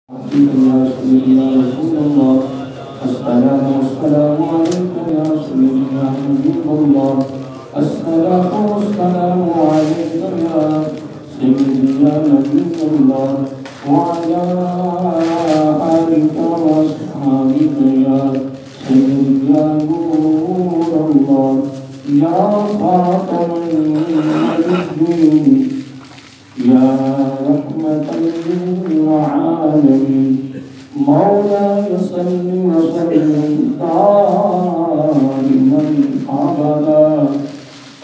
يا سيدنا رسول الله السلام والسلام عليك يا سيدنا حبيب الله الصلاة والسلام عليك يا سيدنا نبي الله وعلى آلك وأصحابك يا سيدنا نور الله يا خاتم النبيين يا رحمة للعالمين مولاي صل وسلم دائما أبدا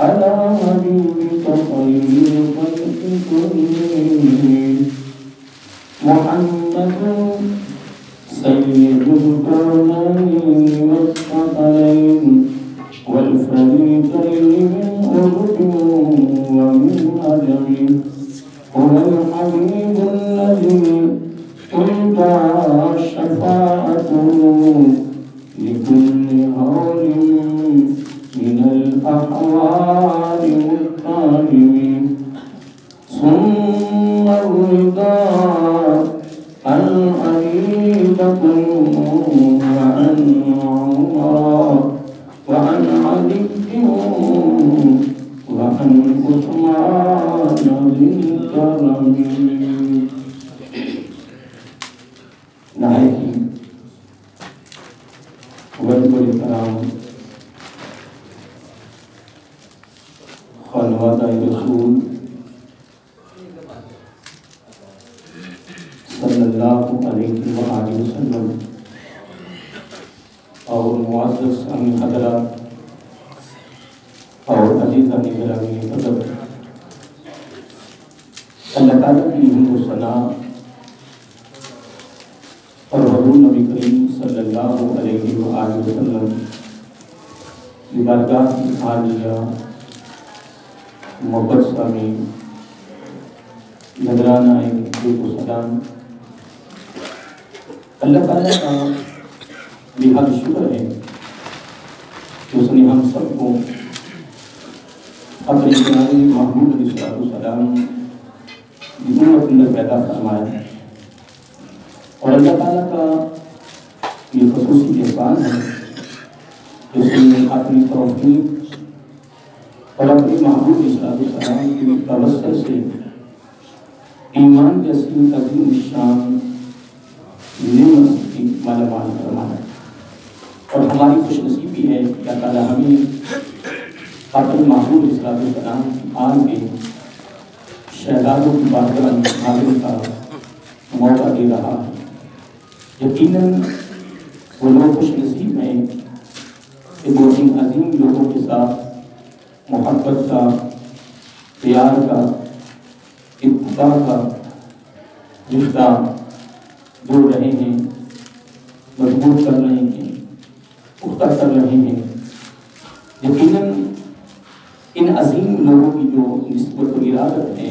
على حبيبك خير خلق كلهم محمد سيد الكونين والثقلين والفريقين من أرض ومن عجم هو الحبيب الذي تلقى شفاعته لكل هول من الأحوال والطالبين ثم الرضا عن حبيبة وعن عمر وعن علي وعن عثمان ذي الكرم نهايتي والبر الكرام خلوات رسول صلی اللہ علیہ وآلہ وسلم اور معزز امین حضرات اور عزیزان گرامی حضرت، اللہ تعالیٰ کی حمد و ثنا اور حضور نبی کریم صلی اللہ علیہ وآلہ وسلم کی بارگاہ کی عالیہ مقدسہ میں نذرانہ درود و سلام اللہ تعالیٰ کا بہت شکر ہے کہ اس نے ہم سب کو اپنے پیارے محبوب علیہ السلام کی امت اندر پیدا فرمایا ہے، اور اللہ تعالیٰ کا یہ خصوصی احسان ہے کہ اس نے اپنی توفیق اور اپنے محبوب علیہ السلام کی توسط سے ایمان جیسی عظیم شان نعمت کی مالا مال فرمایا، اور ہماری خوش نصیبی ہے کہ اللہ تعالیٰ ہمیں اپنے محبوب علیہ السلام کی آن کے شہزادوں کی بارگاہ میں حاضر کا موقع دے رہا ہے۔ یقیناً وہ لوگ خوش نصیب ہیں کہ وہ ان عظیم لوگوں کے ساتھ محبت کا، پیار کا، اتفاق کا رشتہ جوڑ رہے ہیں، مضبوط کر رہے ہیں، پختہ کر رہے ہیں۔ یقیناً ان عظیم لوگوں کی جو نسبت و ارادت ہے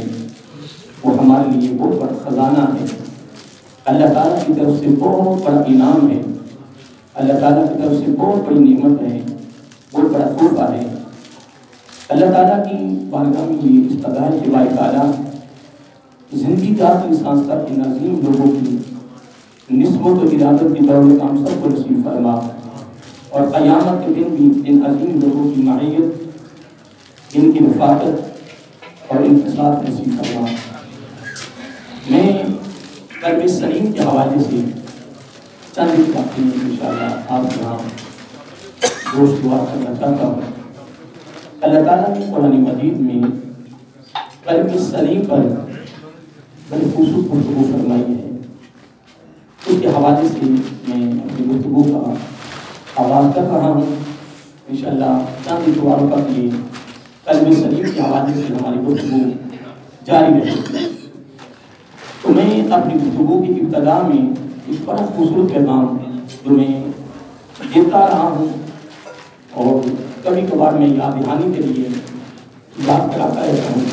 وہ ہمارے لیے بہت بڑا خزانہ ہے، اللہ تعالیٰ کی طرف سے بہت بڑا انعام ہے، اللہ تعالیٰ کی طرف سے بہت بڑی نعمت ہے، بہت بڑا تحفہ ہے۔ اللہ تعالیٰ کی بارگاہ میں یہ استدعا ہے کہ باری تعالیٰ زندگی کا آخری سانس تک ان عظیم لوگوں کی نسبت و ارادت کی دولت ہم سب کو نصیب فرما، اور قیامت کے دن بھی ان عظیم لوگوں کی معیت، ان کی رفاقت اور ان کے ساتھ نصیب فرما۔ میں قلب سلیم کے حوالے سے چند باتیں انشاءاللہ آپ یہاں گوشت دعا کرنا چاہتا ہوں۔ اللہ تعالیٰ نے قرآن مجید میں قلب سلیم پر بڑی خوبصورت گفتگو فرمائی ہے، اس کے حوالے سے میں اپنی گفتگو کا آغاز کر رہا ہوں۔ انشاءاللہ چند دعاؤں کا یہ قلب سلیم کے حوالے سے ہماری گفتگو جاری رہے گی۔ تو میں اپنی گفتگو کی ابتدا میں ایک بڑا خوبصورت پیغام جو میں دیتا رہا ہوں اور کبھی کبھار میں یاد دہانی کے لیے یاد کراتا رہتا ہوں۔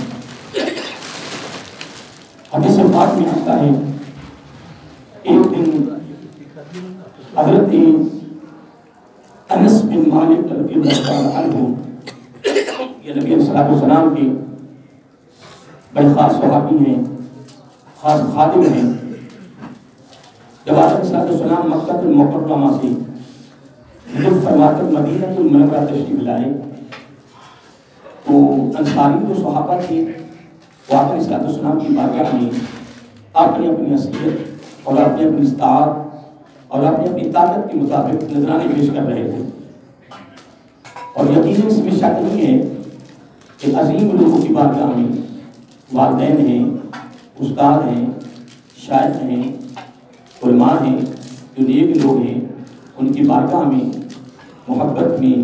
حدیث پاک میں آتا ہے ایک دن حضرت انس بن مالک رضی اللہ عنہ، یہ نبی علیہ السلام کے بڑے خاص صحابی ہیں، خاص خادم ہیں، جب آقا علیہ السلام مکہ المکرمہ سے ہجرت فرما کر مدینہ المنورہ تشریف لائے تو انصاری جو صحابہ تھے وہ آقا علیہ السلام کی بارگاہ میں اپنی اپنی حیثیت اور اپنی اپنی استطاعت اور اپنی اپنی طاقت کے مطابق نذرانے پیش کر رہے تھے. اور یقیناً اس میں شک نہیں ہے کہ عظیم لوگوں کی بارگاہ میں والدین ہیں، استاد ہیں، شاعر ہیں، علماء ہیں، جو نیک لوگ ہیں، ان کی بارگاہ میں محبت میں،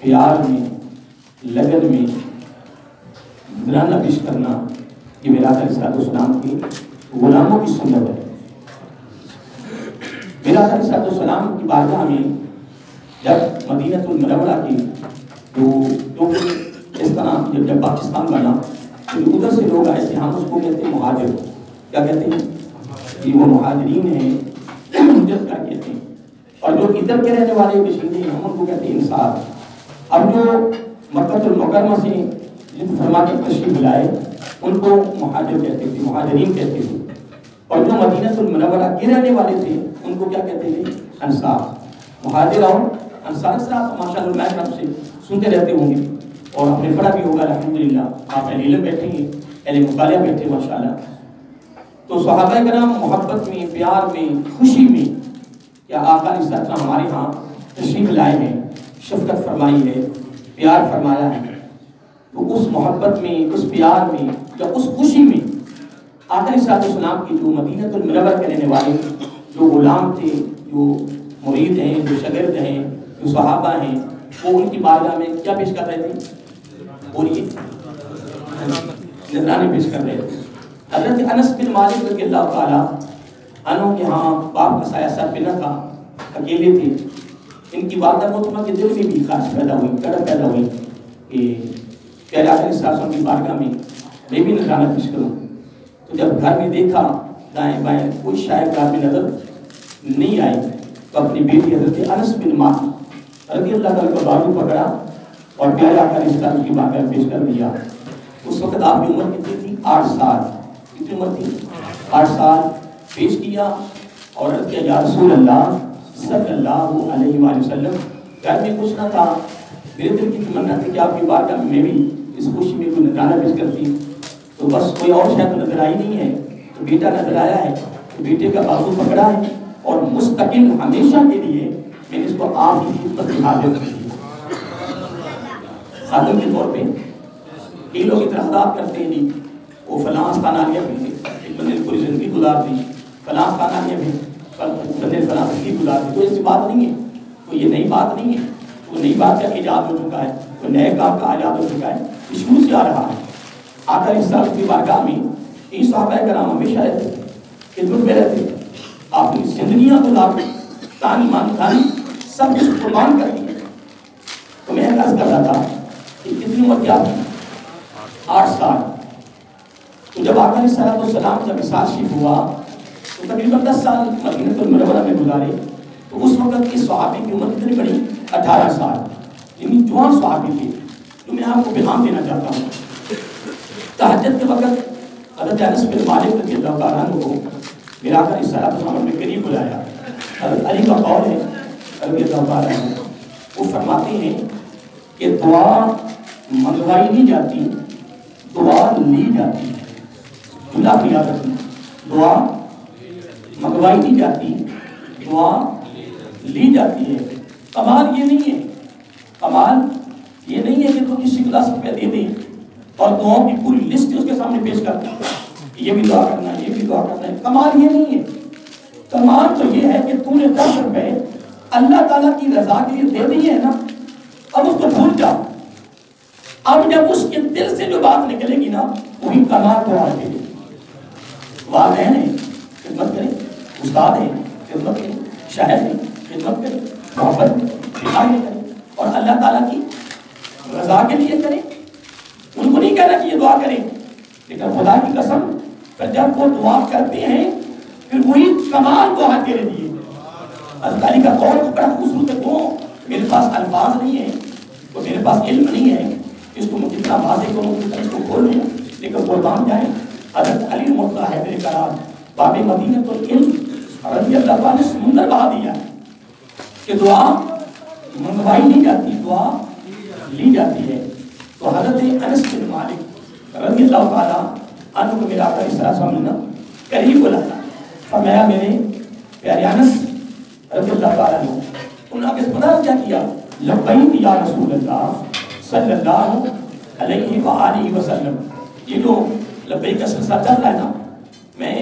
پیار میں، لگن میں نذرانہ پیش کرنا یہ میرا علیہ السلام کی غلاموں کی سنت ہے. میرا علیہ السلام کی بارگاہ میں جب مدینہ المنورہ کی جو اس طرح جب پاکستان بنا تو ادھر سے لوگ آئے تھے، ہم اس کو کہتے ہیں مہاجر. کیا کہتے ہیں؟ کہ وہ مہاجرین ہیں، ہجرت کر کہتے ہیں. اور جو ادھر کے رہنے والے بشیندے ہیں ہم ان کو کہتے ہیں انصار. اب جو مکہ المکرمہ سے جن فرما کے تشریف لائے ان کو مہاجر کہتے تھے، مہاجرین کہتے تھے. اور جو مدینہ المنورہ کے رہنے والے تھے ان کو کیا کہتے تھے؟ انصار. مہاجر اور انصار سے آپ ماشاء اللہ آپ سے سنتے رہتے ہوں گے اور آپ نے پڑھا بھی ہوگا الحمدللہ. آپ اہل علم بیٹھے ہیں، اہل مطالعہ بیٹھے ماشاء اللہ. تو صحابہ کرام محبت میں، پیار میں، خوشی میں یا آقا علیہ السلام ہمارے ہاں تشریف لائے ہیں، شفقت فرمائی ہے، پیار فرمایا ہے. تو اس محبت میں، اس پیار میں یا اس خوشی میں آقا علیہ السلام کی جو مدینہ المنورہ کے رہنے والے جو غلام تھے، جو مرید ہیں، جو شاگرد ہیں، جو صحابہ ہیں، وہ ان کی بارگاہ میں کیا پیش کر رہے تھے؟ بولیے، نذرانے پیش کر رہے تھے. حضرت انس بن مالک رضی اللہ تعالیٰ عنہ کے ہاں باپ کا سایہ سر پہ نہ تھا، اکیلے تھے. ان کی والدہ محترمہ کے دل میں بھی خواہش پیدا ہوئی، تڑپ پیدا ہوئی کہ پیارے آقا علیہ السلام کی بارگاہ میں میں بھی نذرانہ پیش کروں. تو جب گھر میں دیکھا دائیں بائیں کوئی شاید گھر میں نظر نہیں آئی تو اپنی بیٹی حضرت انس بن مالک رضی اللہ تعالیٰ کا بازو پکڑا اور پیارے آقا علیہ السلام کی بارگاہ میں پیش کر دیا. اس وقت آپ کی عمر کتنی تھی؟ 8 سال. کتنی عمر تھی؟ 8 سال. پیش کیا اور عرض کیا یا رسول اللہ صلی اللہ علیہ وآلہ وسلم. گھر میں کچھ نہ تھا، میرے دل کی تمنا تھی کہ آپ کی بارگاہ میں بھی اس خوشی میں کوئی نذرانہ پیش کرتی. تو بس کوئی اور شاید نظر آئی نہیں ہے تو بیٹا نظر آیا ہے تو بیٹے کا بازو پکڑا ہے اور مستقل ہمیشہ کے لیے میں نے اس کو آپ کی خدمت میں حاضر کر دیا. خادم کے طور پہ کئی لوگ اعتراضات کرتے ہیں نہیں وہ فلاں آستانیہ میں ایک بندے نے پوری زندگی گزار دی، فلاں آستانیہ میں بندے فلاں زندگی گزار دی. تو ایسی بات نہیں ہے، کوئی یہ نئی بات نہیں ہے. کوئی نئی بات کا ایجاد ہو چکا ہے، کوئی نئے کام کا ایجاد ہو چکا ہے، یہ شروع سے آ رہا ہے. آقا علیہ السلام کی بارگاہ میں یہ صحابہ کرام ہمیشہ رہتے تھے، خدمت میں رہتے تھے. آپ کی زندگیاں گزار دی، تانی مان تانی سب کچھ قربان کر دی. تو میں عرض کر رہا تھا کہ کتنی عمر کیا تھی؟ 8 سال. تو جب آقا علیہ السلام جب وصال شریف ہوا تو تقریباً 10 سال مدینہ المنورہ میں گزارے. تو اس وقت کے صحابی کی عمر کتنی بڑی؟ 18 سال. یعنی جوان صحابی تھے. تو میں آپ کو پیغام دینا چاہتا ہوں. تہجد کے وقت حضرت انس بن مالک رضی اللہ تعالیٰ عنہ کو میرا آقا علیہ السلام نے قریب بلایا. حضرت علی کا قول ہے رضی اللہ تعالیٰ عنہ، وہ فرماتے ہیں کہ دعا منگوائی نہیں جاتی، دعا لی جاتی. اللہ کی یاد رکھنا، دعا منگوائی نہیں جاتی، دعا لی جاتی ہے. کمال یہ نہیں ہے، کمال یہ نہیں ہے کہ تو کسی کو 10 روپیہ دے دیں اور دعاؤں کی پوری لسٹ اس کے سامنے پیش کرتا ہے، یہ بھی دعا کرنا ہے، یہ بھی دعا کرنا ہے. کمال یہ نہیں ہے. کمال تو یہ ہے کہ تو نے 10 روپے اللہ تعالیٰ کی رضا کے لیے دے دی ہے نا، اب اس کو بھول جا. اب جب اس کے دل سے جو بات نکلے گی نا وہی کمال تو آ گئی. والدین ہیں خدمت کریں، استاد ہیں خدمت کریں، شاعر ہیں خدمت کریں، محبت میں دکھائیں کریں اور اللہ تعالیٰ کی رضا کے لیے کریں. ان کو نہیں کہنا کہ یہ دعا کریں، لیکن خدا کی قسم پھر جب وہ دعا کرتے ہیں پھر وہی کمال کو ہاتھ تیرے دیے. حضرت علی کا قول بڑا خوبصورت ہے. تو میرے پاس الفاظ نہیں ہے، تو میرے پاس علم نہیں ہے اس کو میں کتنا واضح کروں، کتنا اس کو کھول لوں، لیکن قربان جائیں حضرت علی مرتضیٰ حیدر کرار باب مدینہ العلم رضی اللہ سندر بہا دیا کہ دعا منگوائی نہیں جاتی، دعا لی جاتی ہے۔ تو حضرت انس بن مالک رضی اللہ تعالیٰ عنہ کو میرا آقا اس طرح سمجھنا قریب بلایا، فرمایا میرے پیارے انس رضی اللہ تعالیٰ عنہ، انہوں نے پتہ کیا کیا؟ لبیک یا رسول اللہ صلی اللہ علیہ وآلہ وسلم۔ یہ جو لبیک کا سلسلہ چل رہا ہے نا، میں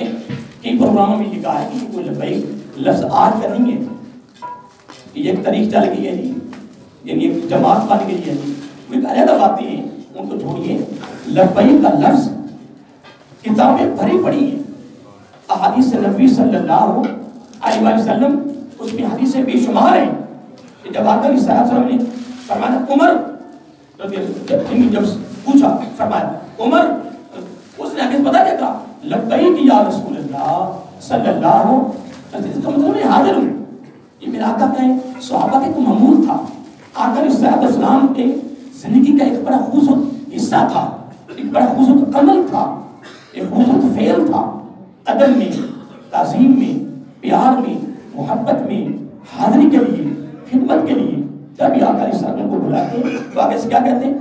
کئی پروگراموں میں لکھا ہے کہ کوئی لبیک لفظ آج کا نہیں ہے، یہ ایک تاریخ چل گئی ہے جی، یعنی ایک جماعت بن گئی ہے جی، وہ ایک علیحدہ باتیں ہیں، ان کو چھوڑیے۔ لبیک کا لفظ کتابیں بھری پڑی ہیں، احادیث نبی صلی اللہ علیہ وسلم اس میں حدیثیں بے شمار ہیں کہ جب آقا علیہ السلام نے فرمایا عمر جب پوچھا فرمایا عمر، اس نے آگے پتا کیا کہا؟ لبیک یا رسول اللہ صلی اللہ علیہ وسلم، اس کا مطلب میں حاضر ہوں۔ یہ میرا آقا کا ہے، صحابہ کا ایک معمول تھا، آقا علیہ السلام کے زندگی کا ایک بڑا خوبصورت حصہ تھا، ایک بڑا خوبصورت عمل تھا، ایک خوبصورت فعل تھا، ادب میں، تعظیم میں، پیار میں، محبت میں، حاضری کے لیے، خدمت کے لیے۔ جب بھی آقا علیہ السلام کو بلاتے تو آگے سے کیا کہتے ہیں؟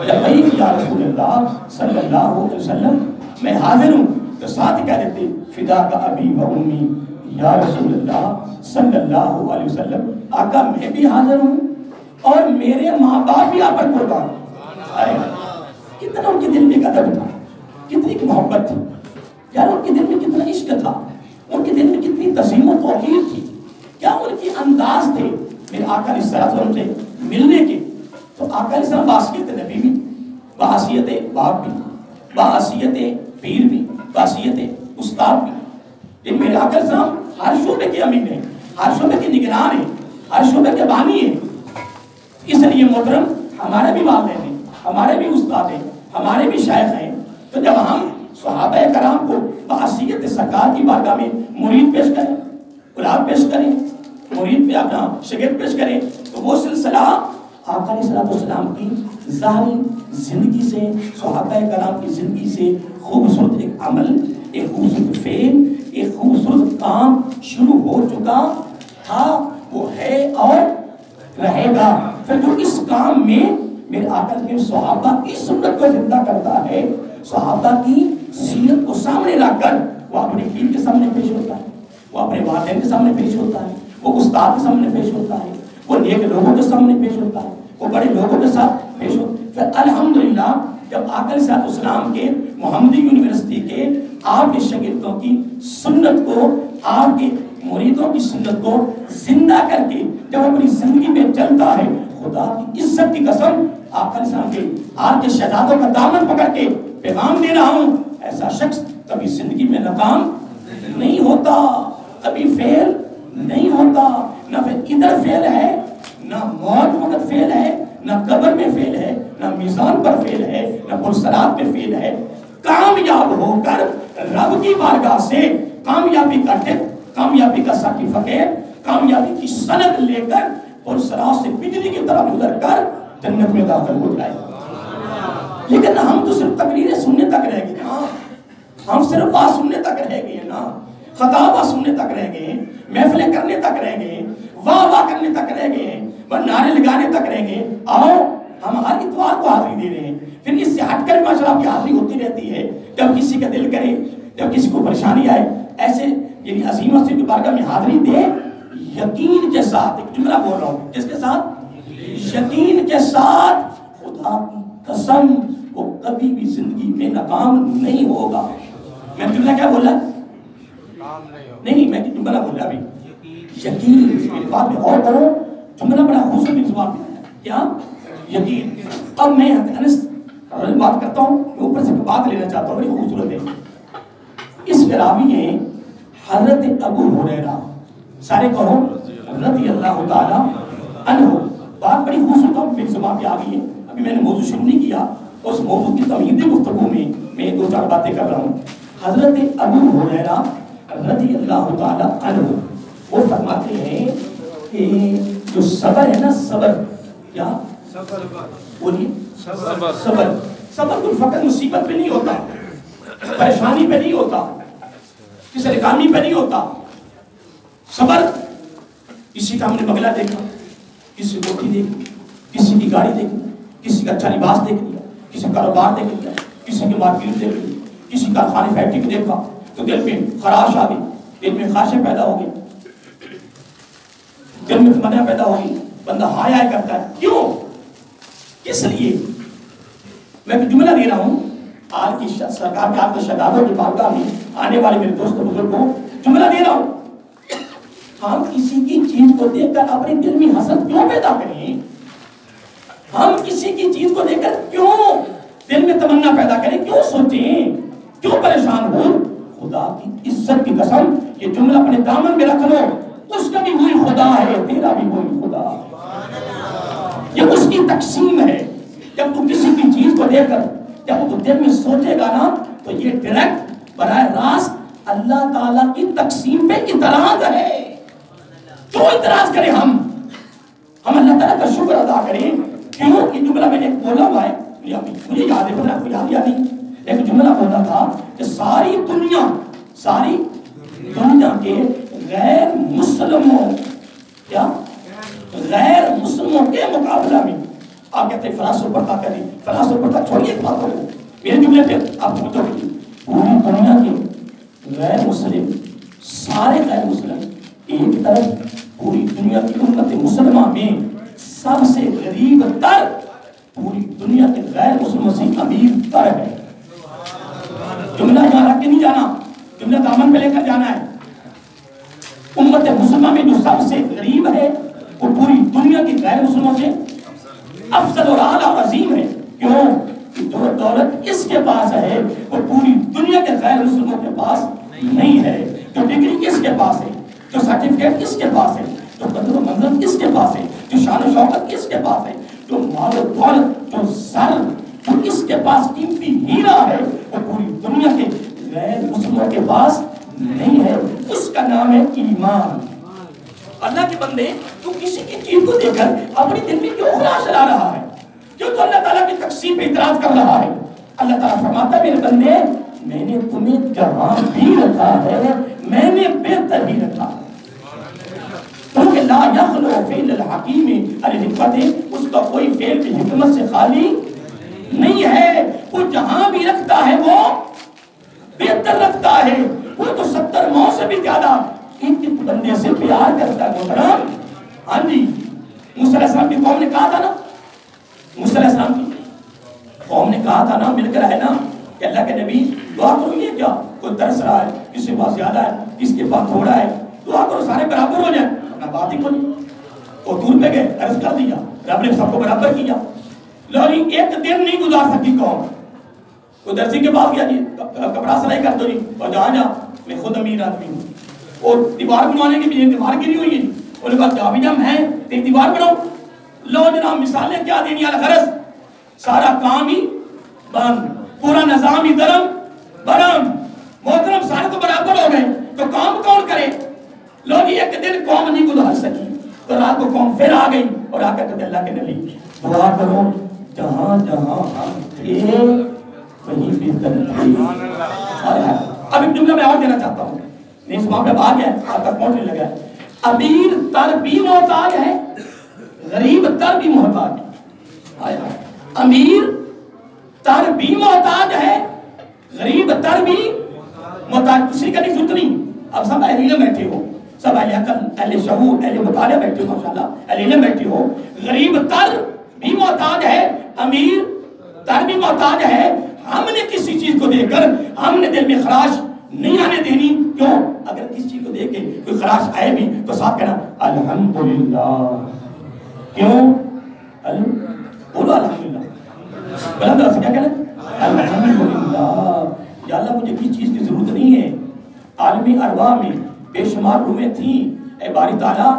لبیک یا رسول اللہ صلی اللہ علیہ وسلم، میں حاضر ہوں۔ تو ساتھ کہہ دیتے فداک ابی و امی یا رسول اللہ صلی اللہ علیہ وسلم، آقا میں بھی حاضر ہوں اور میرے ماں باپ بھی آپ پر قربان۔ کتنا ان کے دل میں ایک ادب تھا، کتنی محبت تھی یار، ان کے دل میں کتنا عشق تھا، ان کے دل میں کتنی تعظیم و توقیر تھی، کیا ان کی انداز تھے میرے آقا علیہ السلام سے ملنے کے۔ تو آقا علیہ السلام بحیثیت نبی بھی، بحیثیت باپ بھی، بحیثیت پیر بھی، بحیثیت استاد بھی، لیکن میرے آقا علیہ السلام ہر شعبے کے امین ہیں، ہر شعبے کے نگران ہیں، ہر شعبے کے بانی ہیں۔ اس لیے محترم ہمارے بھی والدین ہیں، ہمارے بھی استاد ہیں، ہمارے بھی شیخ ہیں۔ تو جب ہم صحابہ کرام کو بحیثیت سرکار کی بارگاہ میں مرید پیش کریں، غلام پیش کریں، مرید پہ اپنا شاگرد پیش کریں، تو وہ سلسلہ آقا علیہ السلام کی ظاہری زندگی سے، صحابہ کرام کی زندگی سے خوبصورت ایک عمل، ایک خوبصورت فعل، ایک خوبصورت کام شروع ہو چکا تھا، وہ ہے اور رہے گا۔ پھر جو اس کام میں میرے آقا کے صحابہ کی سنت کو زندہ کرتا ہے، صحابہ کی سیرت کو سامنے رکھ کر وہ اپنے دین کے سامنے پیش ہوتا ہے، وہ اپنے والدین کے سامنے پیش ہوتا ہے، وہ استاد کے سامنے پیش ہوتا ہے، وہ نیک لوگوں کے سامنے پیش ہوتا ہے، وہ بڑے لوگوں کے ساتھ پیش ہوتا ہے۔ پھر الحمدللہ جب آقا علیہ السلام کے محمدی یونیورسٹی کے آپ کے شاگردوں کی سنت کو، آپ کے مریدوں کی سنت کو زندہ کر کے جب اپنی زندگی میں چلتا ہے، خدا کی عزت کی قسم آقا علیہ السلام کے آپ کے شہزادوں کا دامن پکڑ کے پیغام دے رہا ہوں، ایسا شخص کبھی زندگی میں ناکام نہیں ہوتا، کبھی فیل نہیں ہوتا، نہ پھر ادھر فیل ہے، نہ موت وقت فیل ہے، نہ قبر میں فیل ہے، نہ میزان پر فیل ہے، نہ پرسرات میں فیل ہے۔ کامیاب ہو کر رب کی بارگاہ سے کامیابی کا ٹپ، کامیابی کا سرٹیفکیٹ، کامیابی کی سند لے کر پرسرات سے بجلی کی طرف گزر کر جنت میں داخل ہو جائے۔ لیکن ہم تو صرف تقریریں سننے تک رہ گئے نا، ہم صرف بات سننے تک رہ گئے نا، خطابہ سننے تک رہ گئے، محفلیں کرنے تک رہ گئے، واہ واہ کرنے تک رہ گئے، نعرے لگانے تک رہ گئے۔ آؤ ہم ہر اتوار کو حاضری دے رہے ہیں، پھر اس سے ہٹ کر ماشاءاللہ کی حاضری ہوتی رہتی ہے جب کسی کا دل کرے، جب کسی کو پریشانی آئے، ایسے یعنی عظیم مسجد کی بارگاہ میں حاضری دے یقین کے ساتھ۔ ایک جملہ بول رہا ہوں، کس کے ساتھ؟ یقین کے ساتھ۔ خدا کی قسم وہ کبھی بھی زندگی میں ناکام نہیں ہوگا۔ میں جملہ کیا بولا؟ نہیں میں جملہ بولا ابھی، یقین۔ میری بات میں غور کرو، جملہ بڑا خوبصورت زبان میں ہے، کیا؟ یقین۔ اب میں انس بات کرتا ہوں، میں اوپر سے بات لینا چاہتا ہوں، بڑی خوبصورت ہے۔ اس کے راوی ہیں حضرت ابو ہریرہ، سارے کہو رضی اللہ تعالی عنہ۔ بات بڑی خوبصورت میری زبان پہ آ گئی ہے، ابھی میں نے موضوع شروع نہیں کیا، اس موضوع کی تمہیدی گفتگو میں دو چار باتیں کر رہا ہوں۔ حضرت ابو ہریرہ رضی اللہ تعالی عنہ وہ فرماتے ہیں کہ جو صبر ہے نا، صبر کیا بولیے؟ صبر کوئی فقط مصیبت پہ نہیں ہوتا، پریشانی پہ نہیں ہوتا، کسی ناکامی پہ نہیں ہوتا۔ صبر، کسی کا ہم نے بنگلہ دیکھا، کسی کو روٹی دیکھی، کسی کی گاڑی دیکھی، کسی کا اچھا لباس دیکھ لیا، کسی کا کاروبار دیکھ لیا، کسی کی مارکیٹ دیکھ لی، کسی کا کھانے فیکٹری کو دیکھا تو دل میں خراش آ گئی، دل میں خواہشیں پیدا ہو گئی، دل میں تمنا پیدا ہوگی، بندہ ہائے ہائے کرتا ہے. کیوں؟ کس لیے؟ میں ایک جملہ دے رہا ہوں آج کی سرکار کے آپ کے شہزادوں کی بارگاہ میں آنے والے میرے دوست بزرگوں، جملہ دے رہا ہوں. ہم کسی کی چیز کو دیکھ کر اپنے دل میں حسد کیوں پیدا کریں؟ ہم کسی کی چیز کو دیکھ کر کیوں دل میں تمنا پیدا کریں؟ کیوں سوچیں؟ کیوں پریشان ہو؟ خدا کی عزت کی قسم یہ جملہ اپنے دامن میں رکھ لو، اس کا بھی وہی خدا ہے، تیرا بھی وہی خدا، یہ اس کی تقسیم ہے. جب تو کسی کی چیز کو دیکھ کر جب تو دل میں سوچے گا نا تو یہ ڈائریکٹ براہ راست اللہ تعالیٰ کی تقسیم پہ اعتراض ہے. کیوں اعتراض کریں؟ ہم اللہ تعالیٰ کا شکر ادا کریں. کیوں؟ یہ جملہ میں نے بولا ہوا ہے، مجھے یاد ہے، پتہ کوئی یاد یا نہیں، ایک جملہ بولا تھا کہ ساری دنیا کے غیر مسلموں کے مقابلہ میں آپ کہتے ہیں فلاسو پڑھتا کریں، فلاسو پڑھتا چھوڑیے ایک باتوں کو، میرے جملے پہ آپ پوچھو کہ پوری دنیا کے غیر مسلم، سارے غیر مسلم ایک طرف، پوری دنیا کی امت مسلمہ میں سب سے غریب تر پوری دنیا کے غیر مسلموں سے امیر تر ہے. جملہ یہاں رکھ کے نہیں جانا، جملہ دامن پہ لے کر جانا ہے. امت مسلمہ میں جو سب سے غریب ہے وہ پوری دنیا کے غیر مسلموں سے افضل اور اعلیٰ اور عظیم ہے. کیوں؟ جو دولت اس کے پاس ہے وہ پوری دنیا کے غیر مسلموں کے پاس نہیں ہے. جو ڈگری اس کے پاس ہے، جو سرٹیفکیٹ اس کے پاس ہے، جو قدر و منزل اس کے پاس ہے، جو شان و شوکت اس کے پاس ہے، جو مال و دولت، جو زر جو اس کے پاس قیمتی ہیرا ہے وہ پوری دنیا کے غیر مسلموں کے پاس نہیں ہے. اس کا نام ہے ایمان. اللہ کے بندے تو کسی کی چیز کو دیکھ کر اپنی دل میں کیوں خراش لا رہا ہے؟ کیوں تو اللہ تعالیٰ کی تقسیم پہ اعتراض کر رہا ہے؟ اللہ تعالیٰ فرماتا ہے میرے بندے میں نے تمہیں جہاں بھی رکھا ہے میں نے بہتر ہی رکھا ہے. کیونکہ لا یخلو فعل الحکیم الحکمت، اس کا کوئی فعل بھی حکمت سے خالی نہیں ہے. وہ جہاں بھی رکھتا ہے وہ بہتر رکھتا ہے. وہ تو 70 ماہ سے بھی زیادہ ایک بندے سے پیار کرتا ہے. محترم، ہاں جی، موسیٰ علیہ السلام کی قوم نے کہا تھا نا، موسیٰ علیہ السلام کی قوم نے کہا تھا نا مل کر ہے نا کہ اللہ کے نبی دعا کرو، یہ کیا کوئی ترس رہا ہے، کس کے پاس زیادہ ہے، کس کے پاس تھوڑا ہے، دعا کرو سارے برابر ہو جائیں. اپنا بات ہی کھولی وہ دور پہ گئے، عرض کر دیا، رب نے سب کو برابر کیا. لیکن ایک دن نہیں گزار سکی قوم. وہ درزی کے پاس گیا، جی کپڑا سلائی کر دو، نہیں اور جہاں جا میں خود امیر آدمی ہوں. اور دیوار بنوانے کی بھی دیوار گری ہوئی ہے، انہوں نے کہا کیا بھی جم ہے تیری دیوار بناؤ. لو جناب مثالیں کیا دینی الغرض، سارا کام ہی بند، پورا نظام ہی درم برم. محترم سارے تو برابر ہو گئے تو کام کون کرے؟ لو جی ایک دن قوم نہیں گزار سکی تو رات کو قوم پھر آ گئی اور آ کر کہتے اللہ کے نبی دعا کرو جہاں جہاں ہم تھے وہیں بہتر تھے. اب ایک جملہ میں اور دینا چاہتا ہوں، نہیں اس معاملے آ گیا آپ تک پہنچنے لگا ہے. امیر تر بھی محتاج ہے، غریب تر بھی محتاج ہے. امیر تر بھی محتاج ہے، غریب تر بھی محتاج. کسی کا نہیں ضرورت نہیں. اب سب اہل علم بیٹھے ہو، سب اہل عقل، اہل شعور، اہل مطالعہ بیٹھے ہو، ماشاءاللہ اہل علم بیٹھے ہو. غریب تر بھی محتاج ہے، امیر تر بھی محتاج ہے. ہم نے کسی چیز کو دیکھ کر ہم نے دل میں خراش نہیں آنے دینی. کیوں؟ اگر کسی چیز کو دیکھ کے کوئی خراش آئے بھی تو ساتھ کہنا الحمدللہ. کیوں؟ بولو الحمدللہ. بلند رہا سے کیا کہنا؟ الحمدللہ. یا اللہ مجھے کسی چیز کی ضرورت نہیں ہے. عالمی ارواح میں بے شمار روحیں تھیں. اے باری تعالیٰ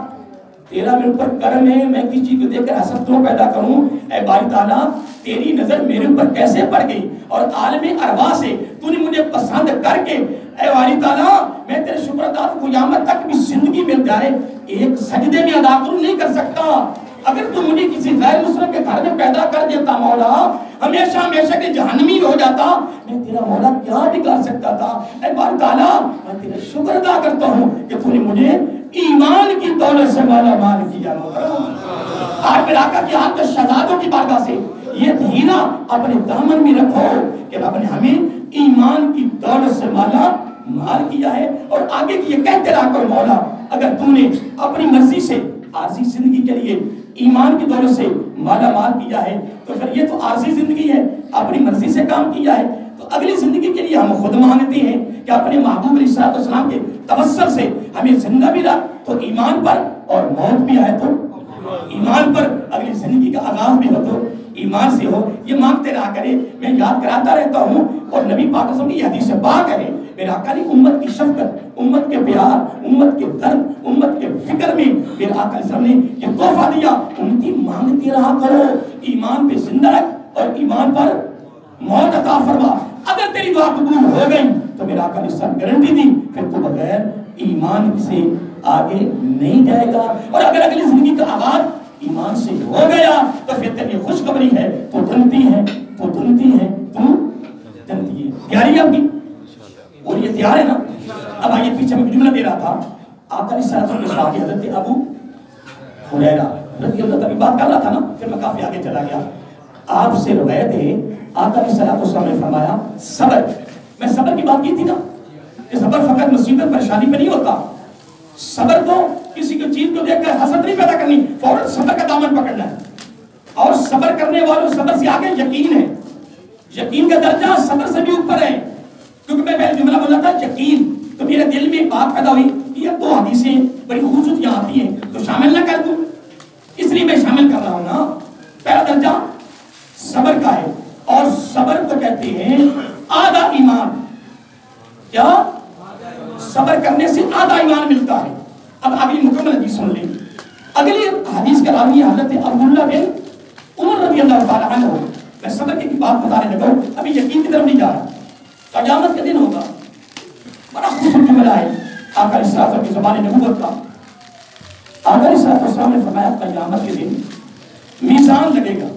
تیرا میرے اوپر کرم ہے، میں کسی چیز کو دیکھ کر حسد کیوں پیدا کروں؟ اے باری تعالیٰ تیری نظر میرے اوپر کیسے پڑ گئی اور عالمی ارواح سے تو نے مجھے پسند کر کے اے باری تعالیٰ میں تیرے شکر ادا قیامت تک بھی زندگی مل جائے ایک سجدے میں ادا کروں نہیں کر سکتا. اگر تو مجھے کسی غیر مسلم کے گھر میں پیدا کر دیتا مولا، ہمیشہ ہمیشہ کے جہنمی ہو جاتا، میں تیرا مولا کیا بھی کر سکتا تھا. اے باری تعالیٰ میں تیرا شکر ادا کرتا ہوں کہ تو نے مجھے ایمان کی دولت سے مالا مال کیا۔ آج میرے آقا کی آپ کے شہزادوں کی بارگاہ سے یہ ہیرا اپنے دامن میں رکھو کہ رب نے ہمیں ایمان کی دولت سے مالا مال کیا ہے۔ اور آگے کی یہ کہتے رہا کرو مولا اگر تم نے اپنی مرضی سے عارضی زندگی کے لیے ایمان کی دولت سے مالا مال کیا ہے تو پھر یہ تو عارضی زندگی ہے، اپنی مرضی سے کام کیا ہے، تو اگلی زندگی کے لیے ہم خود مانگتے ہیں کہ اپنے محبوب علیہ السلام کے توسل سے ہمیں زندہ بھی رکھ تو ایمان پر، اور موت بھی آئے تو ایمان پر، اگلی زندگی کا آغاز بھی ہو تو ایمان سے ہو۔ یہ مانگتے رہا کرے۔ میں یاد کراتا رہتا ہوں اور نبی پاک صلی اللہ علیہ وسلم کی حدیث پاک ہے، میرے آقا نے امت کی شفقت، امت کے پیار، امت کے درد، امت کے فکر میں میرے آقا علیہ السلام نے یہ تحفہ دیا، امتی مانگتے رہا کرو، ایمان پہ زندہ رکھ اور ایمان پر موت عطا فرما۔ اگر تیری دعا قبول ہو گئی تو میرے آقا نے سب گارنٹی دی پھر تو بغیر ایمان سے آگے نہیں جائے گا، اور اگر اگلی زندگی کا آغاز ایمان سے ہو گیا تو پھر تیری خوشخبری ہے، تو جنتی ہے، تو جنتی ہے، تو جنتی ہے۔ تیاری ہے آپ کی؟ اور یہ تیار ہے نا؟ اب آئیے پیچھے میں جملہ دے رہا تھا، آقا علیہ السلام کے ساتھ حضرت ابو ہریرہ رضی اللہ عنہ بات کر رہا تھا نا، پھر میں کافی آگے چلا گیا۔ آپ سے روایت ہے آقا علیہ السلام نے فرمایا صبر، میں صبر کی بات کی تھی نا کہ صبر فقط مصیبت پریشانی پہ نہیں ہوتا، صبر تو کسی کی چیز کو دیکھ کر حسد نہیں پیدا کرنی، فوراً صبر کا دامن پکڑنا ہے، اور صبر کرنے والوں صبر سے آگے یقین ہے، یقین کا درجہ صبر سے بھی اوپر ہے، کیونکہ میں پہلے جملہ بولا تھا یقین، تو میرے دل میں ایک بات پیدا ہوئی کہ یہ دو حدیثیں بڑی خوبصورت یہاں آتی ہیں تو شامل نہ کر دوں، اس لیے میں شامل کر رہا ہوں نا۔ پہلا درجہ صبر کا ہے، اور صبر کو کہتے ہیں آدھا ایمان۔ کیا؟ صبر کرنے سے آدھا ایمان ملتا ہے۔ اب اگلی مکمل حدیث سن لیں۔ اگلی حدیث کا راوی حضرت عبداللہ بن عمر رضی اللہ تعالیٰ عنہ۔ میں صبر کی بات بتانے لگا، ابھی یقین کی طرف نہیں جا رہا، قیامت کا دن ہوگا، بڑا خوبصورت جملہ ہے آقا علیہ السلام کی زبان نبوت کا۔ آقا علیہ السلام نے فرمایا قیامت کے دن میزان لگے گا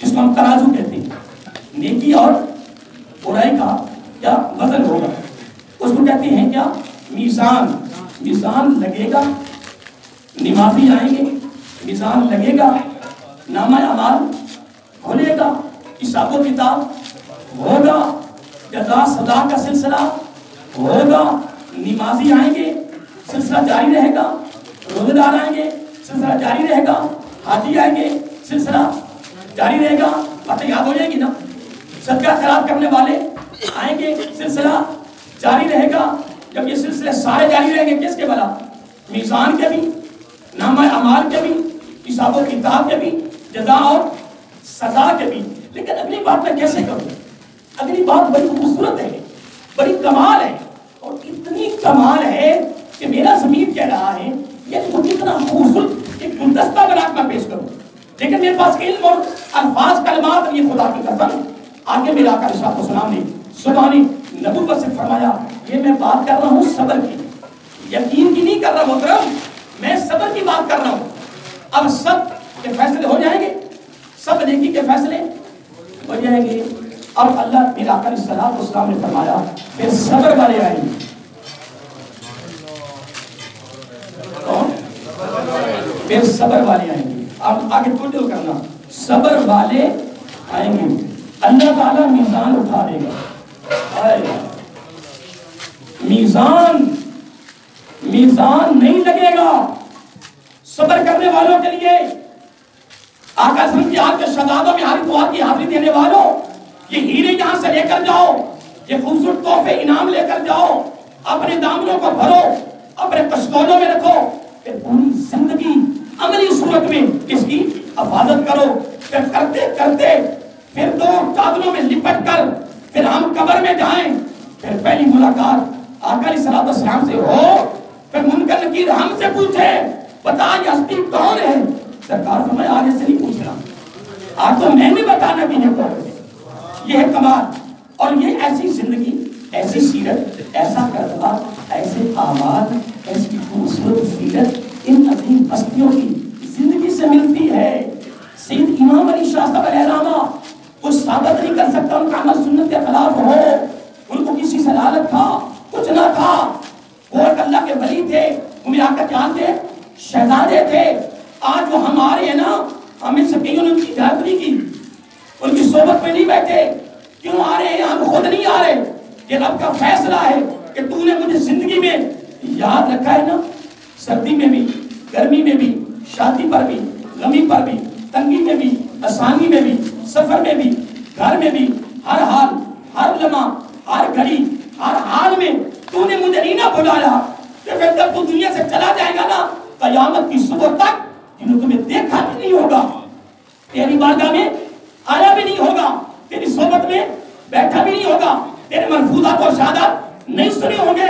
جس کو ہم ترازو کہتے ہیں، نیکی اور برائی کا کیا وزن ہوگا، اس کو کہتے ہیں کیا میزان۔ میزان لگے گا، نمازی آئیں گے، میزان لگے گا، نامہ اعمال کھولے گا، حساب و کتاب ہوگا، جزا سزا کا سلسلہ ہوگا، نمازی آئیں گے، سلسلہ جاری رہے گا، روزہ دار آئیں گے، سلسلہ جاری رہے گا، حاجی آئیں گے، سلسلہ جاری رہے گا، باتیں یاد ہو جائیں گی نا، صدقہ خیرات کرنے والے آئیں گے، سلسلہ جاری رہے گا۔ جب یہ سلسلے سارے جاری رہیں گے کس کے بلا؟ میزان کے بھی، نامہ اعمال کے بھی، حساب و کتاب کے بھی، جزا اور سزا کے بھی۔ لیکن اگلی بات میں کیسے کروں؟ اگلی بات بڑی خوبصورت ہے، بڑی کمال ہے، اور اتنی کمال ہے کہ میرا ضمیر کہہ رہا ہے یہ تو کتنا خوبصورت ایک گلدستہ بنا کے میں پیش کروں، لیکن میرے پاس علم اور الفاظ کلمات، یہ خدا کی قسم آگے میرے آقا علیہ السلام نے زبانی نبوت سے فرمایا یہ میں بات کر رہا ہوں صبر کی، یقین کی نہیں کر رہا محترم، میں صبر کی بات کر رہا ہوں۔ اب سب کے فیصلے ہو جائیں گے، سب نیکی کے فیصلے ہو جائیں گے۔ اب اللہ میرے آقا علیہ السلام نے فرمایا پھر صبر والے آئیں گے، کون؟ پھر صبر والے آئیں گے۔ اب آگے توجہ کرنا، صبر والے آئیں گے، اللہ تعالیٰ میزان اٹھا دے گا، میزان نہیں لگے گا صبر کرنے والوں کے لیے۔ آقا صلی اللہ کے شہزادوں میں ہاری دعا کی حاضری دینے والوں، یہ ہیرے یہاں سے لے کر جاؤ، یہ خوبصورت تحفے انعام لے کر جاؤ، اپنے دامنوں کو بھرو، اپنے کشکولوں میں رکھو، پھر پوری زندگی عملی صورت میں اس کی حفاظت کرو۔ پھر کرتے کرتے پھر دو چادروں میں لپٹ کر پھر ہم قبر میں جائیں، پھر پہلی ملاقات آقا علیہ السلام سے ہو، پھر منکر نکیر ہم سے پوچھے بتا یہ ہستی کون ہے؟ سرکار فرمایا آگے سے نہیں پوچھنا، آج تو میں نے بتانا کہ یہ کون ہے۔ یہ ہے کمال، اور یہ ایسی زندگی، ایسی سیرت، ایسا کردہ، ایسے اعمال، ایسی خوبصورت سیرت ان عظیم ہستیوں کی زندگی سے ملتی ہے۔ سید امام علی شاہ صاحب علیہ الرحمہ وہ ثابت نہیں کر سکتا ان کا عمل سنت کے خلاف ہو، ان کو کسی سے لالچ تھا، کچھ نہ تھا، وہ ایک اللہ کے ولی تھے، وہ میرے آقا کیا تھے؟ شہزادے تھے. آج وہ ہم آ رہے ہیں نا، ہمیں سے کئیوں نے ان کی ہدایت نہیں کی، ان کی صحبت میں نہیں بیٹھے. کیوں آ رہے ہیں؟ ہم خود نہیں آ رہے. یہ رب کا فیصلہ ہے کہ تو نے مجھے زندگی میں یاد رکھا ہے نا، سردی میں بھی، گرمی میں بھی، شادی پر بھی، غمی پر بھی، تنگی میں بھی، آسانی میں بھی، سفر میں بھی، گھر میں بھی، ہر حال، ہر لمحہ، ہر گھڑی، ہر حال میں تو نے مجھے نہیں نہ بلایا. کہ پھر جب تو دنیا سے چلا جائے گا نا، قیامت کی صبح تک جنہوں تمہیں دیکھا بھی نہیں ہوگا، تیری بارگاہ میں آیا بھی نہیں ہوگا، تیری صحبت میں بیٹھا بھی نہیں ہوگا، تیرے ملفوظات اور شہادت نہیں سنے ہوں گے.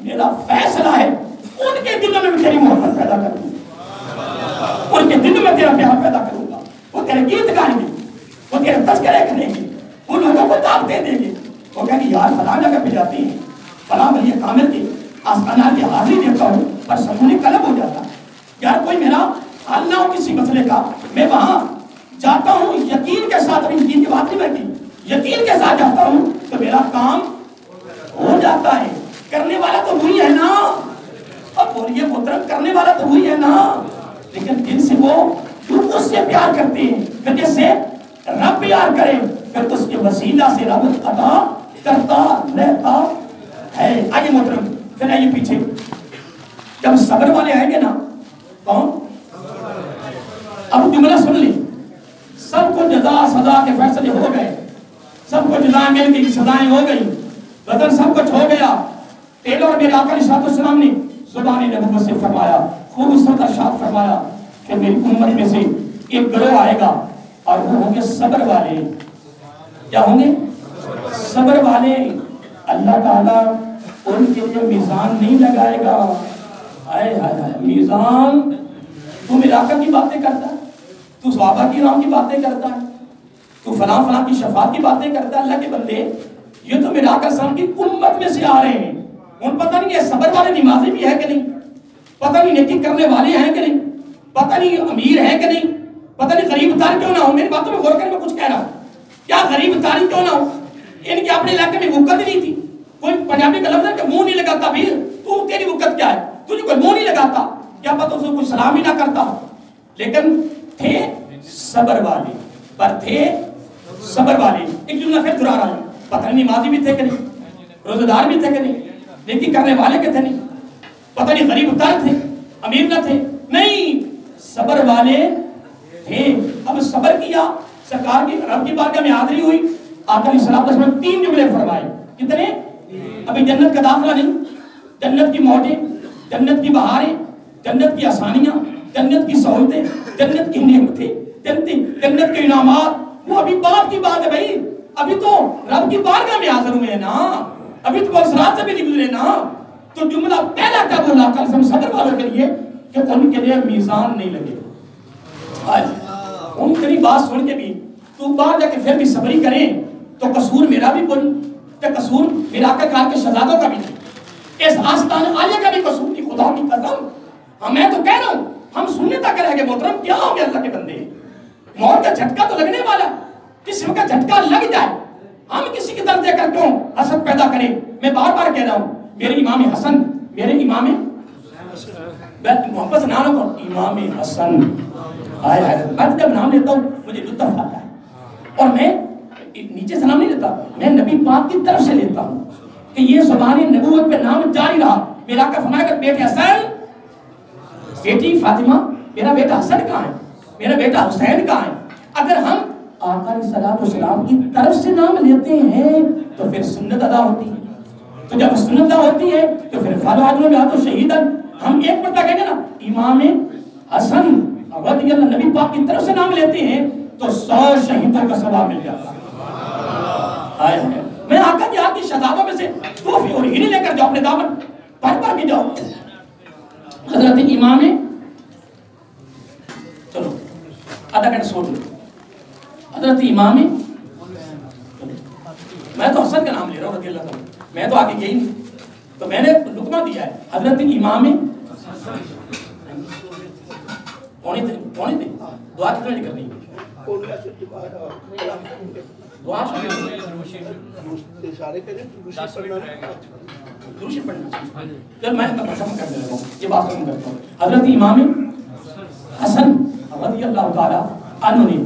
میرا فیصلہ ہے ان کے دلوں میں تیری محبت پیدا کروں گا، ان کے دلوں میں تیرا پیار پیدا کروں گا. وہ تیرے گیت گائیں گے، وہ تیرے تذکرے کریں گے، ان لوگوں کو دعوتیں دیں گے. وہ کہیں گے یار فلاں جگہ پہ جاتے ہیں، فلاں ولی کامل کی آستانات کی حاضری دیتا ہوں، پر سمجھنے قلب ہو جاتا. یار کوئی میرا حل نہ ہو کسی مسئلے کا، میں وہاں جاتا ہوں یقین کے ساتھ، ابھی یقین کی بات نہیں میں کی، یقین کے ساتھ جاتا ہوں تو میرا کام ہو جاتا ہے. کرنے والا تو وہی ہے نا، اب بولیے محترم، کرنے والا تو وہی ہے نا، لیکن جن سے وہ اس سے پیار کرتے ہیں، پھر جس سے رب پیار کرے، پھر تو اس کے وسیلہ سے رب عطا کرتا رہتا ہے. آئیے محترم، پھر آئیے پیچھے. جب صبر والے آئیں گے نا، کون؟ اب جملہ سن لی، سب کو جزا سزا کے فیصلے ہو گئے، سب کو جزا مل گئی، سزائیں ہو گئی، بدن سب کچھ ہو گیا. ٹیلر اور میرے آقا علیہ السلام نے زبان نبوت سے فرمایا، خوبصورت ارشاد فرمایا کہ میری امت میں سے ایک گروہ آئے گا اور وہ ہوں گے صبر والے. کیا ہوں گے؟ صبر والے. اللہ تعالیٰ ان کے لیے میزان نہیں لگائے گا. آئے ہائے میزان، تو میرے آقا کی باتیں کرتا ہے، تو صحابہ کی رام کی باتیں کرتا ہے، تو فلاں فلاں کی شفاعت کی باتیں کرتا ہے. اللہ کے بندے، یہ تو میرے آقا صاحب کی امت میں سے آ رہے ہیں. ان پتہ نہیں یہ صبر والے نمازی بھی ہے کہ نہیں، پتہ نہیں نیکی کرنے والے ہیں کہ نہیں، پتہ نہیں امیر ہے کہ نہیں، پتہ نہیں غریب تار کیوں نہ ہو. میری باتوں میں غور کر میں کچھ کہہ رہا ہوں، کیا غریب تاری کیوں نہ ہو؟ ان کے اپنے علاقے میں وقت نہیں تھی. کوئی پنجابی کا لفظ ہے کہ منہ نہیں لگاتا بھی، تو تیری وقت کیا ہے؟ تجھے کوئی منہ نہیں لگاتا، کیا پتہ اسے کوئی سلام ہی نہ کرتا ہو. لیکن تھے صبر والے، پر تھے صبر والے. ایک جملہ پھر دہرا رہا ہوں، پتہ نہیں نمازی بھی تھے کہ نہیں، روزہ دار بھی تھے کہ نہیں، نیکی کرنے والے کے تھے نہیں، پتہ نہیں غریب تر تھے، امیر نہ تھے، نہیں، صبر والے تھے. اب صبر کیا، سرکار کی رب کی بارگاہ میں حاضری ہوئی. آقا علیہ السلام نے 3 جملے فرمائے. کتنے؟ ابھی جنت کا داخلہ نہیں، جنت کی موٹیں، جنت کی بہاریں، جنت کی آسانیاں، جنت کی سہولتیں، جنت کی نعمتیں، جنت کے انعامات، وہ ابھی بعد کی بات ہے بھائی. ابھی تو رب کی بارگاہ میں حاضر ہوئے ہیں نا، ابھی تو اسرات سے بھی نہیں گزرے نا. تو جملہ پہلا کیا بولا آقا علیہ السلام صبر والوں کے لیے کہ ان کے لیے میزان نہیں لگے. ان کی بات سن کے بھی تو باہر جا کے پھر بھی صبری کریں تو قصور میرا بھی کوئی، کہ قصور میرا آقا کار کے شہزادوں کا بھی نہیں، اس آستان عالیہ کا بھی قصور نہیں. خدا کی قسم، میں تو کہہ رہا ہوں ہم سننے تک رہ گئے. محترم کیا ہو گیا اللہ کے بندے، موت کا جھٹکا تو لگنے والا، کسی وقت جھٹکا لگ جائے، ہم کسی کی طرف دے کر کیوں حسد پیدا کریں. میں بار بار کہہ رہا ہوں، میرے امام حسن، میرے امام محبت سے نام لو، امام حسن، میں جب نام لیتا ہوں مجھے لطف آتا ہے، اور میں نیچے سے نام نہیں لیتا، میں نبی پاک کی طرف سے لیتا ہوں کہ یہ زبان نبوت پہ نام جاری رہا. میرا آقا فرمایا کہ بیٹے حسن، بیٹی فاطمہ، میرا بیٹا حسن کہاں ہے، میرا بیٹا حسین کہاں ہے. اگر ہم آقا علیہ السلام کی طرف سے نام لیتے ہیں تو پھر سنت ادا ہوتی ہے. تو جب سنت ادا ہوتی ہے تو پھر فالو آدمی میں آتو شہیدن، ہم ایک مرتبہ کہیں گے نا امام حسن رضی اللہ، نبی پاک کی طرف سے نام لیتے ہیں تو 100 شہیدوں کا ثواب مل جاتا ہے. میں آقا کی آتی شہزادوں میں سے توفی اور ہیری لے کر جاؤ، اپنے دامن پر بھی جاؤ. حضرت امام، چلو آدھا گھنٹہ سوچ لو، حضرت امام، میں تو حسن کا نام لے رہا ہوں رضی اللہ تعالیٰ، میں تو آگے گئی نہیں، تو میں نے لقمہ دیا ہے. حضرت امام پونے تھے دعا کتنے نہیں کرنی، دعا درود شریف پڑھنا چاہیے. پھر میں ختم کر دیتا ہوں, یہ بات ختم کرتا ہوں. حضرت امام حسن رضی اللہ تعالیٰ عنہ نے,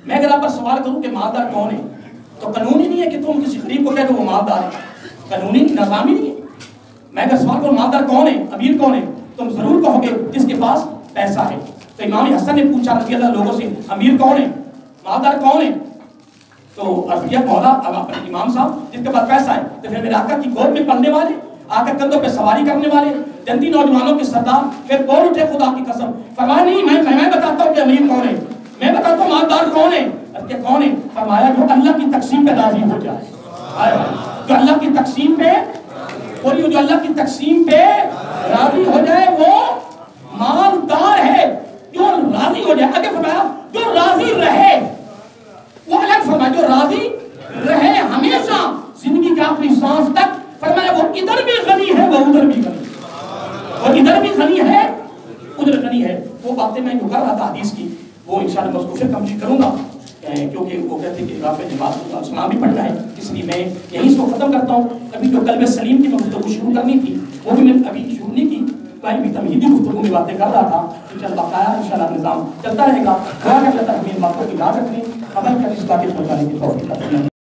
میں اگر آپ پر سوال کروں کہ مالدار کون ہے, تو قانونی نہیں ہے کہ تم کسی غریب کو کہہ دو وہ مالدار ہے, قانونی نظامی نہیں ہے. میں اگر سوال کروں مالدار کون ہے, امیر کون ہے, تم ضرور کہو گے جس کے پاس پیسہ ہے. تو امام حسن نے پوچھا رضی اللہ لوگوں سے, امیر کون ہے, مالدار کون ہے؟ تو عرض کیا مولا امام صاحب جن کے پاس پیسہ ہے. تو پھر میرے آقا کی گود میں پلنے والے, آقا کندھوں پہ سواری کرنے والے, جنتی نوجوانوں کے سردار. پھر بول اٹھے خدا کی قسم, فرمایا نہیں میں بتاتا ہوں کہ امیر کون ہے, میں بتاتا ہوں مالدار کون ہے. کہ کون ہے؟ فرمایا جو اللہ کی تقسیم پہ راضی ہو جائے, جو اللہ کی تقسیم پہ, بولیے جو اللہ کی تقسیم پہ راضی ہو جائے وہ مالدار ہے. جو راضی ہو جائے, آگے فرمایا جو راضی رہے, وہ الگ فرمایا جو راضی رہے ہمیشہ زندگی کے آخری سانس تک. فرمایا وہ ادھر بھی غنی ہے وہ ادھر بھی غنی ہے, وہ ادھر بھی غنی ہے ادھر غنی ہے. وہ باتیں میں جو کر رہا تھا حدیث کی, وہ انشاءاللہ میں اس کو پھر کمپلیٹ کروں گا, کیونکہ وہ کہتے ہیں کہ رافع جماعت سلام بھی پڑھنا ہے, اس لیے میں یہیں اس کو ختم کرتا ہوں. ابھی جو قلب سلیم کی گفتگو شروع کرنی تھی وہ بھی میں ابھی شروع نہیں کی, میں بھی تمہیدی گفتگو میں باتیں کر رہا تھا. انشاءاللہ نظام چلتا رہے گا. دعا کر لیتا ہمیں ان باتوں کی یاد رکھنے, عمل کرنے, اس باتیں پہنچانے کی توفیق عطا فرمائے.